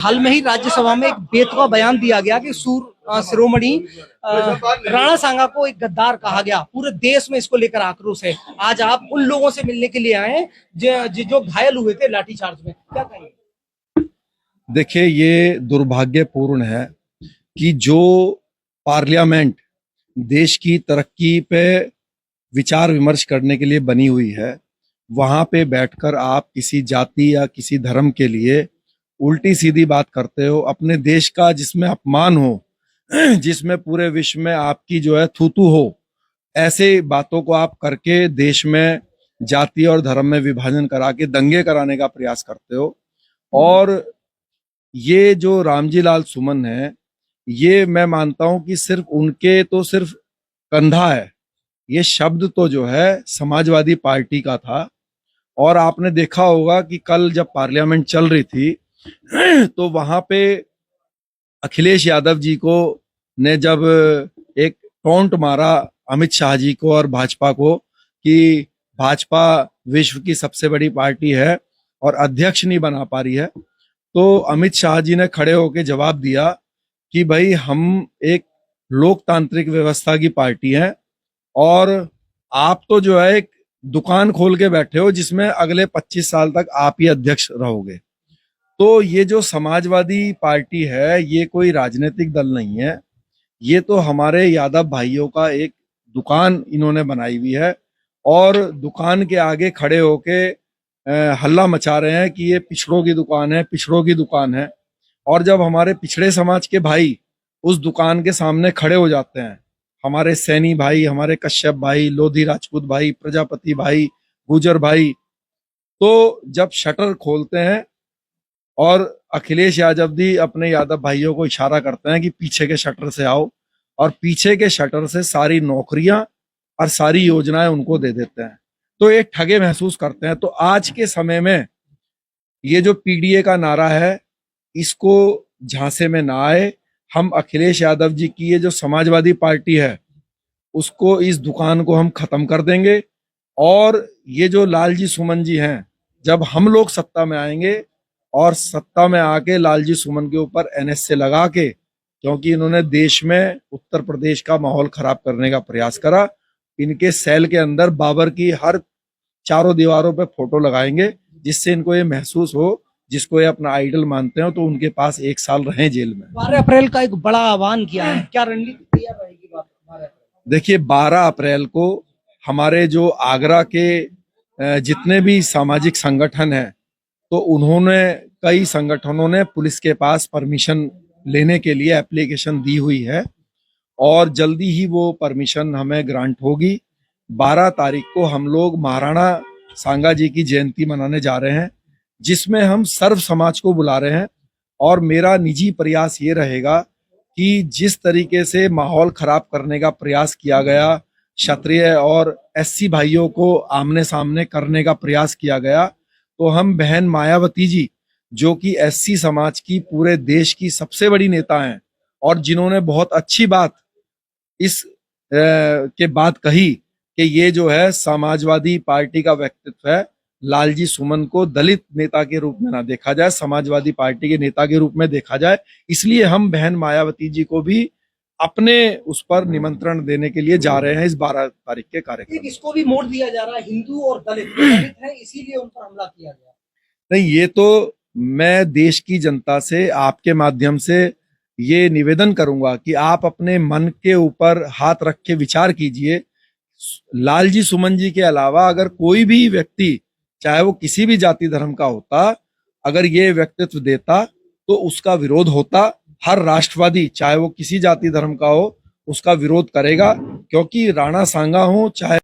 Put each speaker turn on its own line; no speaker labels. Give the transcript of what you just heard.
हाल में ही राज्यसभा में एक बेतुका बयान दिया गया कि शिरोमणि राणा सांगा को एक गद्दार कहा गया। पूरे देश में इसको लेकर आक्रोश है। आज आप उन लोगों से मिलने के लिए आए हैं जो घायल हुए थे लाठीचार्ज में, क्या कहेंगे?
देखिए, ये दुर्भाग्यपूर्ण है कि जो पार्लियामेंट देश की तरक्की पे विचार विमर्श करने के लिए बनी हुई है, वहां पे बैठकर आप किसी जाति या किसी धर्म के लिए उल्टी सीधी बात करते हो। अपने देश का जिसमें अपमान हो, जिसमें पूरे विश्व में आपकी जो है थूथू हो, ऐसे बातों को आप करके देश में जाति और धर्म में विभाजन करा के दंगे कराने का प्रयास करते हो। और ये जो रामजी लाल सुमन है, ये मैं मानता हूं कि सिर्फ उनके तो सिर्फ कंधा है। ये शब्द तो जो है समाजवादी पार्टी का था। और आपने देखा होगा कि कल जब पार्लियामेंट चल रही थी तो वहां पे अखिलेश यादव जी को ने जब एक टोंट मारा अमित शाह जी को और भाजपा को कि भाजपा विश्व की सबसे बड़ी पार्टी है और अध्यक्ष नहीं बना पा रही है, तो अमित शाह जी ने खड़े होकर जवाब दिया कि भाई हम एक लोकतांत्रिक व्यवस्था की पार्टी है और आप तो जो है एक दुकान खोल के बैठे हो जिसमें अगले 25 साल तक आप ही अध्यक्ष रहोगे। तो ये जो समाजवादी पार्टी है, ये कोई राजनीतिक दल नहीं है। ये तो हमारे यादव भाइयों का एक दुकान इन्होंने बनाई हुई है और दुकान के आगे खड़े होके हल्ला मचा रहे हैं कि ये पिछड़ों की दुकान है, पिछड़ों की दुकान है। और जब हमारे पिछड़े समाज के भाई उस दुकान के सामने खड़े हो जाते हैं, हमारे सैनी भाई, हमारे कश्यप भाई, लोधी राजपूत भाई, प्रजापति भाई, गुजर भाई, तो जब शटर खोलते हैं और अखिलेश यादव जी अपने यादव भाइयों को इशारा करते हैं कि पीछे के शटर से आओ, और पीछे के शटर से सारी नौकरियां और सारी योजनाएं उनको दे देते हैं, तो एक ठगे महसूस करते हैं। तो आज के समय में ये जो पीडीए का नारा है, इसको झांसे में ना आए। हम अखिलेश यादव जी की ये जो समाजवादी पार्टी है, उसको, इस दुकान को हम खत्म कर देंगे। और ये जो लालजी सुमन जी हैं, जब हम लोग सत्ता में आएंगे और सत्ता में आके लालजी सुमन के ऊपर एनएसए लगा के, क्योंकि इन्होंने देश में उत्तर प्रदेश का माहौल खराब करने का प्रयास करा, इनके सेल के अंदर बाबर की हर चारों दीवारों पे फोटो लगाएंगे, जिससे इनको ये महसूस हो, जिसको ये अपना आइडल मानते हो, तो उनके पास 1 साल रहे जेल में।
12 अप्रैल का एक बड़ा आह्वान किया है, क्या रणनीति तैयार रहेगी?
देखिए, 12 अप्रैल को हमारे जो आगरा के जितने भी सामाजिक संगठन हैं, तो उन्होंने, कई संगठनों ने पुलिस के पास परमिशन लेने के लिए एप्लीकेशन दी हुई है और जल्दी ही वो परमिशन हमें ग्रांट होगी। 12 तारीख को हम लोग महाराणा सांगा जी की जयंती मनाने जा रहे हैं, जिसमें हम सर्व समाज को बुला रहे हैं। और मेरा निजी प्रयास ये रहेगा कि जिस तरीके से माहौल खराब करने का प्रयास किया गया, क्षत्रिय और एससी भाइयों को आमने सामने करने का प्रयास किया गया, तो हम बहन मायावती जी, जो कि एससी समाज की पूरे देश की सबसे बड़ी नेता हैं और जिन्होंने बहुत अच्छी बात इस के बाद कही कि ये जो है समाजवादी पार्टी का व्यक्तित्व है, लालजी सुमन को दलित नेता के रूप में ना देखा जाए, समाजवादी पार्टी के नेता के रूप में देखा जाए। इसलिए हम बहन मायावती जी को भी अपने उस पर निमंत्रण देने के लिए जा रहे हैं इस 12 तारीख के कार्यक्रम।
इसको भी मोड़ दिया जा रहा है, हिंदू और दलित है, इसीलिए उन पर हमला किया गया।
नहीं, ये तो मैं देश की जनता से आपके माध्यम से ये निवेदन करूंगा कि आप अपने मन के ऊपर हाथ रख के विचार कीजिए। लालजी सुमन जी के अलावा अगर कोई भी व्यक्ति, चाहे वो किसी भी जाति धर्म का होता, अगर ये व्यक्तित्व देता तो उसका विरोध होता। हर राष्ट्रवादी, चाहे वो किसी जाति धर्म का हो, उसका विरोध करेगा, क्योंकि राणा सांगा हो चाहे